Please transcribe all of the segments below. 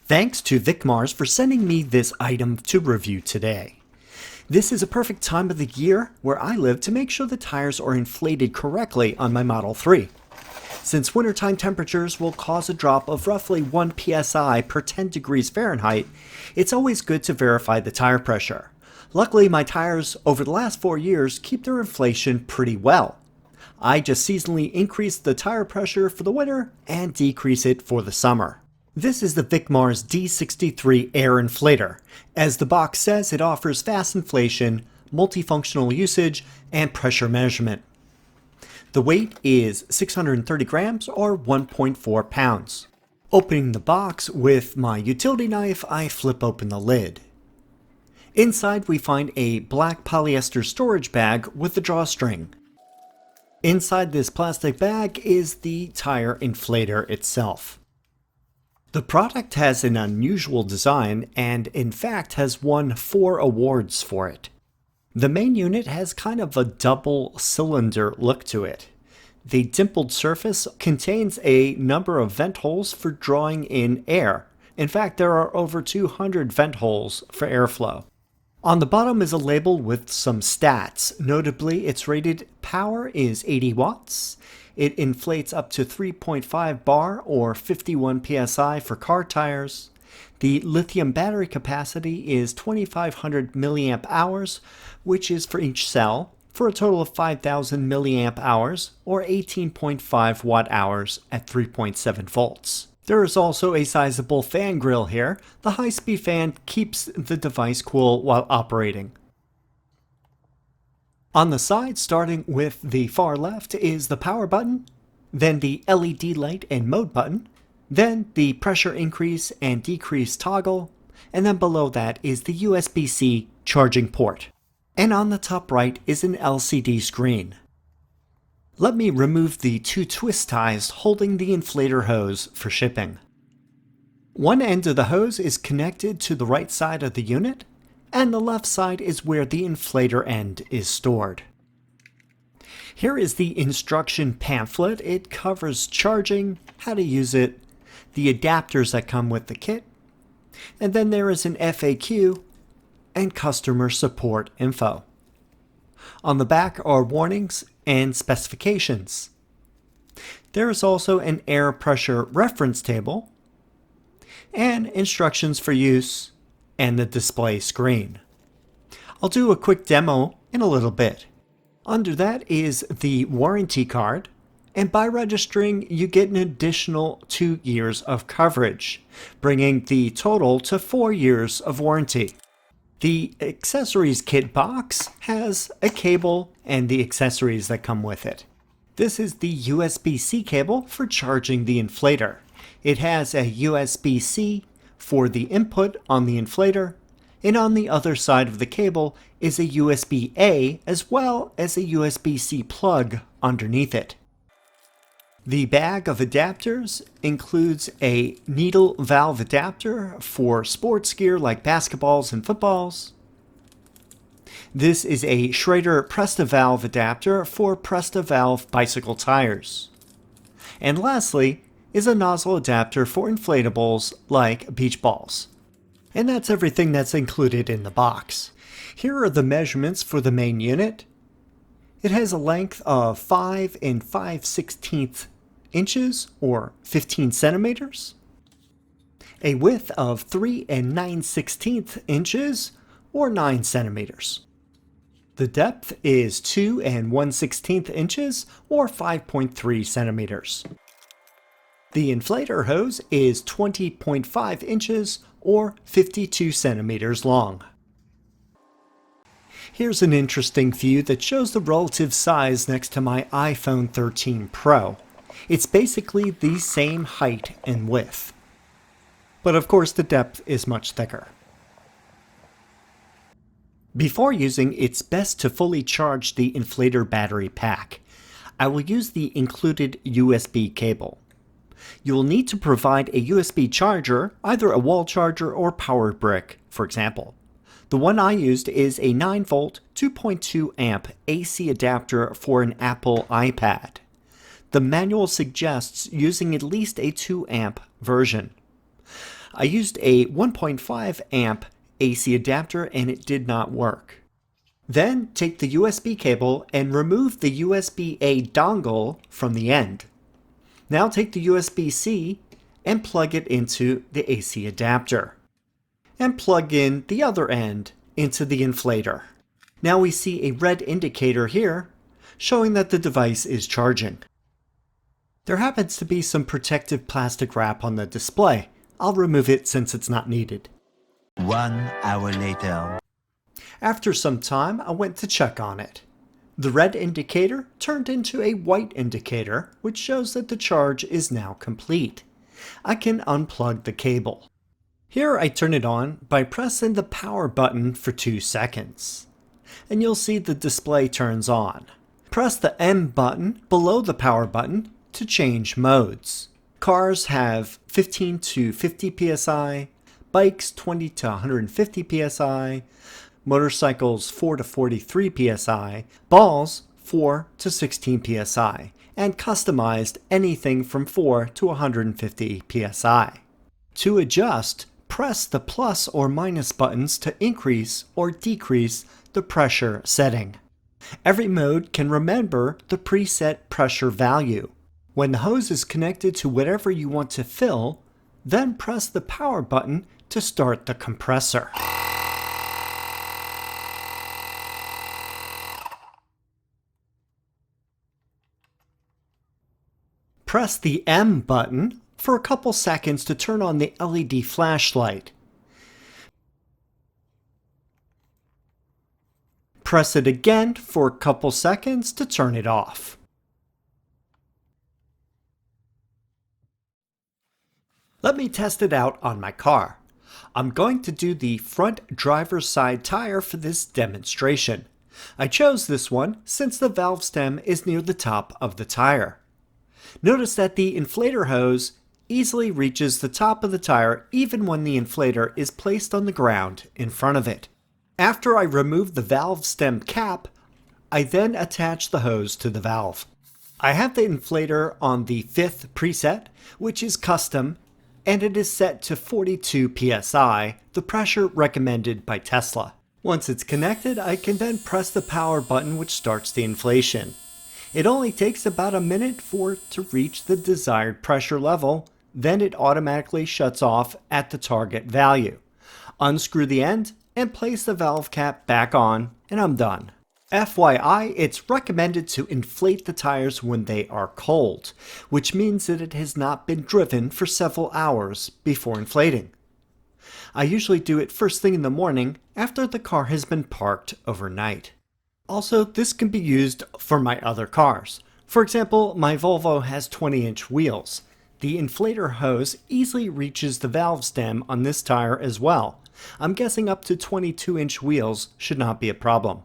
Thanks to Vicmars for sending me this item to review today. This is a perfect time of the year where I live to make sure the tires are inflated correctly on my Model 3. Since wintertime temperatures will cause a drop of roughly 1 psi per 10 degrees Fahrenheit, it's always good to verify the tire pressure. Luckily, my tires over the last 4 years keep their inflation pretty well. I just seasonally increase the tire pressure for the winter and decrease it for the summer. This is the Vicmars D63 Air Inflator. As the box says, it offers fast inflation, multifunctional usage, and pressure measurement. The weight is 630 grams or 1.4 pounds. Opening the box with my utility knife, I flip open the lid. Inside we find a black polyester storage bag with a drawstring. Inside this plastic bag is the tire inflator itself. The product has an unusual design and in fact has won 4 awards for it. The main unit has kind of a double cylinder look to it. The dimpled surface contains a number of vent holes for drawing in air. In fact, there are over 200 vent holes for airflow. On the bottom is a label with some stats. Notably, its rated power is 80 watts. It inflates up to 3.5 bar or 51 psi for car tires. The lithium battery capacity is 2500 milliamp hours, which is for each cell, for a total of 5000 milliamp hours or 18.5 watt hours at 3.7 volts. There is also a sizable fan grill here. The high-speed fan keeps the device cool while operating. On the side, starting with the far left, is the power button, then the LED light and mode button, then the pressure increase and decrease toggle, and then below that is the USB-C charging port. And on the top right is an LCD screen. Let me remove the 2 twist ties holding the inflator hose for shipping. One end of the hose is connected to the right side of the unit, and the left side is where the inflator end is stored. Here is the instruction pamphlet. It covers charging, how to use it, the adapters that come with the kit, and then there is an FAQ and customer support info. On the back are warnings and specifications. There is also an air pressure reference table and instructions for use and the display screen. I'll do a quick demo in a little bit. Under that is the warranty card, and by registering you get an additional 2 years of coverage, bringing the total to 4 years of warranty. The accessories kit box has a cable and the accessories that come with it. This is the USB-C cable for charging the inflator. It has a USB-C for the input on the inflator, and on the other side of the cable is a USB-A as well as a USB-C plug underneath it. The bag of adapters includes a needle valve adapter for sports gear like basketballs and footballs. This is a Schrader Presta valve adapter for Presta valve bicycle tires. And lastly is a nozzle adapter for inflatables like beach balls. And that's everything that's included in the box. Here are the measurements for the main unit. It has a length of 5 5/16 inches or 15 centimeters, a width of 3 9/16 inches or 9 centimeters. The depth is 2 1/16 inches or 5.3 centimeters. The inflator hose is 20.5 inches or 52 centimeters long. Here's an interesting view that shows the relative size next to my iPhone 13 Pro. It's basically the same height and width. But of course the depth is much thicker. Before using, it's best to fully charge the inflator battery pack. I will use the included USB cable. You will need to provide a USB charger, either a wall charger or power brick, for example. The one I used is a 9-volt, 2.2 amp AC adapter for an Apple iPad. The manual suggests using at least a 2 amp version. I used a 1.5 amp AC adapter and it did not work. Then take the USB cable and remove the USB-A dongle from the end. Now take the USB-C and plug it into the AC adapter. And plug in the other end into the inflator. Now we see a red indicator here showing that the device is charging. There happens to be some protective plastic wrap on the display. I'll remove it since it's not needed. 1 hour later. After some time, I went to check on it. The red indicator turned into a white indicator, which shows that the charge is now complete. I can unplug the cable. Here I turn it on by pressing the power button for 2 seconds. And you'll see the display turns on. Press the M button below the power button to change modes. Cars have 15 to 50 psi, bikes 20 to 150 psi, motorcycles 4 to 43 psi, balls 4 to 16 psi, and customized anything from 4 to 150 psi. To adjust, press the plus or minus buttons to increase or decrease the pressure setting. Every mode can remember the preset pressure value. When the hose is connected to whatever you want to fill, then press the power button to start the compressor. Press the M button for a couple seconds to turn on the LED flashlight. Press it again for a couple seconds to turn it off. Let me test it out on my car. I'm going to do the front driver's side tire for this demonstration. I chose this one since the valve stem is near the top of the tire. Notice that the inflator hose easily reaches the top of the tire even when the inflator is placed on the ground in front of it. After I remove the valve stem cap, I then attach the hose to the valve. I have the inflator on the 5th preset, which is custom, and it is set to 42 psi, the pressure recommended by Tesla. Once it's connected, I can then press the power button which starts the inflation. It only takes about a minute for it to reach the desired pressure level, then it automatically shuts off at the target value. Unscrew the end and place the valve cap back on, and I'm done. FYI, it's recommended to inflate the tires when they are cold, which means that it has not been driven for several hours before inflating. I usually do it first thing in the morning after the car has been parked overnight. Also, this can be used for my other cars. For example, my Volvo has 20-inch wheels. The inflator hose easily reaches the valve stem on this tire as well. I'm guessing up to 22-inch wheels should not be a problem.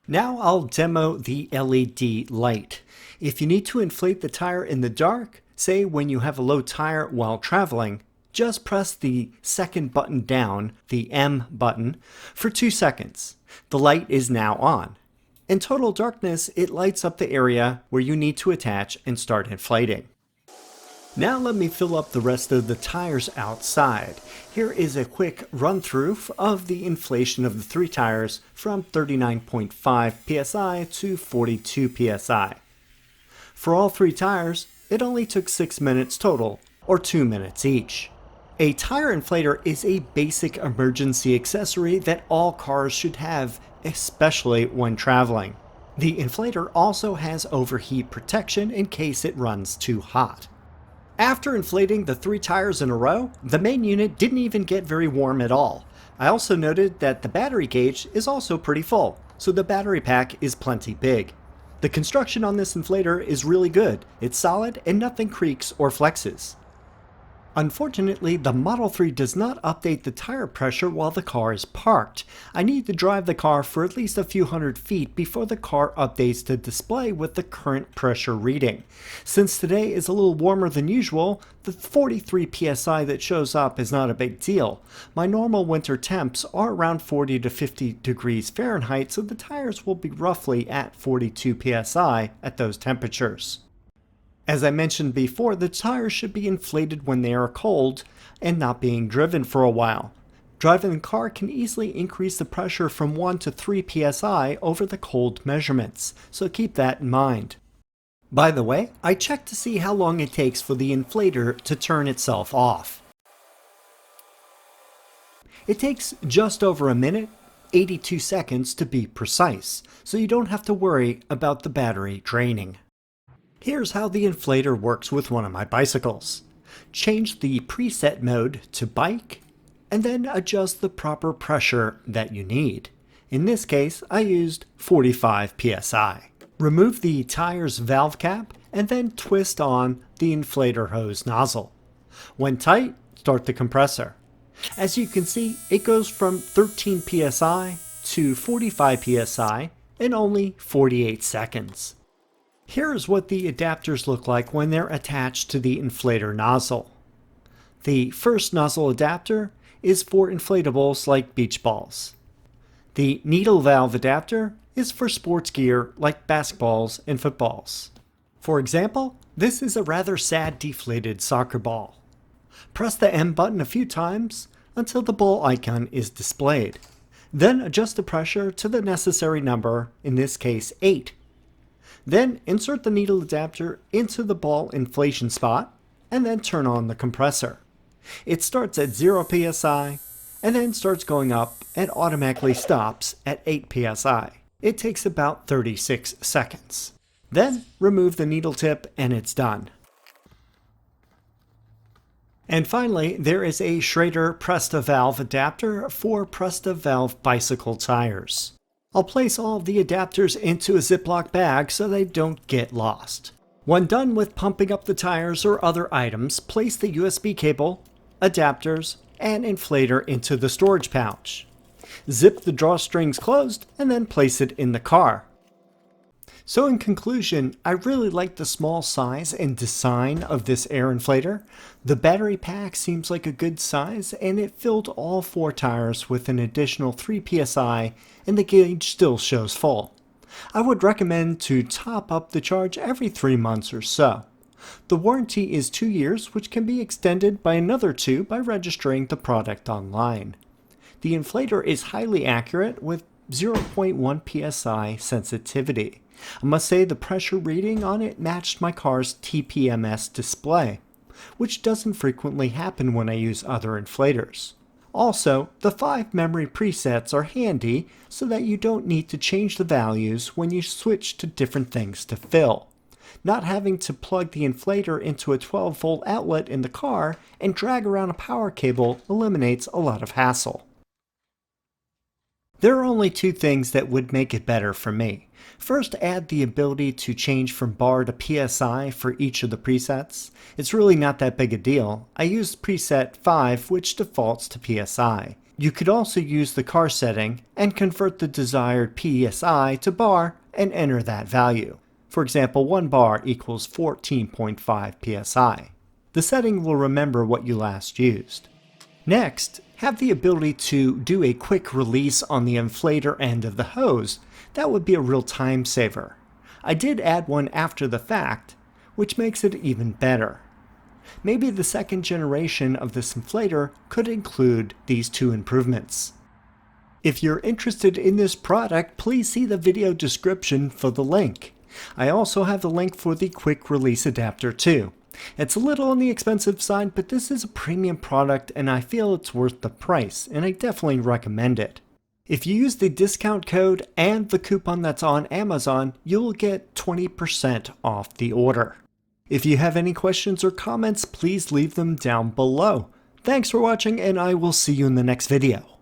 Now I'll demo the LED light. If you need to inflate the tire in the dark, say when you have a low tire while traveling, just press the second button down, the M button, for 2 seconds. The light is now on. In total darkness, it lights up the area where you need to attach and start inflating. Now let me fill up the rest of the tires outside. Here is a quick run through of the inflation of the 3 tires from 39.5 psi to 42 psi. For all 3 tires, it only took 6 minutes total, or 2 minutes each. A tire inflator is a basic emergency accessory that all cars should have, especially when traveling. The inflator also has overheat protection in case it runs too hot. After inflating the 3 tires in a row, the main unit didn't even get very warm at all. I also noted that the battery gauge is also pretty full, so the battery pack is plenty big. The construction on this inflator is really good. It's solid and nothing creaks or flexes. Unfortunately, the Model 3 does not update the tire pressure while the car is parked. I need to drive the car for at least a few hundred feet before the car updates the display with the current pressure reading. Since today is a little warmer than usual, the 43 psi that shows up is not a big deal. My normal winter temps are around 40 to 50 degrees Fahrenheit, so the tires will be roughly at 42 psi at those temperatures. As I mentioned before, the tires should be inflated when they are cold and not being driven for a while. Driving the car can easily increase the pressure from 1 to 3 psi over the cold measurements, so keep that in mind. By the way, I checked to see how long it takes for the inflator to turn itself off. It takes just over a minute, 82 seconds to be precise, so you don't have to worry about the battery draining. Here's how the inflator works with one of my bicycles. Change the preset mode to bike, and then adjust the proper pressure that you need. In this case, I used 45 psi. Remove the tire's valve cap, and then twist on the inflator hose nozzle. When tight, start the compressor. As you can see, it goes from 13 psi to 45 psi in only 48 seconds. Here's what the adapters look like when they're attached to the inflator nozzle. The first nozzle adapter is for inflatables like beach balls. The needle valve adapter is for sports gear like basketballs and footballs. For example, this is a rather sad deflated soccer ball. Press the M button a few times until the ball icon is displayed. Then adjust the pressure to the necessary number, in this case 8. Then insert the needle adapter into the ball inflation spot and then turn on the compressor. It starts at 0 psi and then starts going up and automatically stops at 8 psi. It takes about 36 seconds. Then remove the needle tip and it's done. And finally, there is a Schrader Presta valve adapter for Presta valve bicycle tires. I'll place all of the adapters into a Ziploc bag so they don't get lost. When done with pumping up the tires or other items, place the USB cable, adapters, and inflator into the storage pouch. Zip the drawstrings closed and then place it in the car. So in conclusion, I really like the small size and design of this air inflator. The battery pack seems like a good size and it filled all 4 tires with an additional 3 psi and the gauge still shows full. I would recommend to top up the charge every 3 months or so. The warranty is 2 years, which can be extended by another 2 by registering the product online. The inflator is highly accurate with 0.1 psi sensitivity. I must say the pressure reading on it matched my car's TPMS display, which doesn't frequently happen when I use other inflators. Also, the 5 memory presets are handy so that you don't need to change the values when you switch to different things to fill. Not having to plug the inflator into a 12-volt outlet in the car and drag around a power cable eliminates a lot of hassle. There are only 2 things that would make it better for me. First, add the ability to change from bar to PSI for each of the presets. It's really not that big a deal. I used preset 5, which defaults to PSI. You could also use the car setting and convert the desired PSI to bar and enter that value. For example, 1 bar equals 14.5 PSI. The setting will remember what you last used. Next, have the ability to do a quick release on the inflator end of the hose. That would be a real time saver. I did add one after the fact, which makes it even better. Maybe the second generation of this inflator could include these 2 improvements. If you're interested in this product, please see the video description for the link. I also have the link for the quick release adapter too. It's a little on the expensive side, but this is a premium product and I feel it's worth the price, and I definitely recommend it. If you use the discount code and the coupon that's on Amazon, you'll get 20% off the order. If you have any questions or comments, please leave them down below. Thanks for watching, and I will see you in the next video.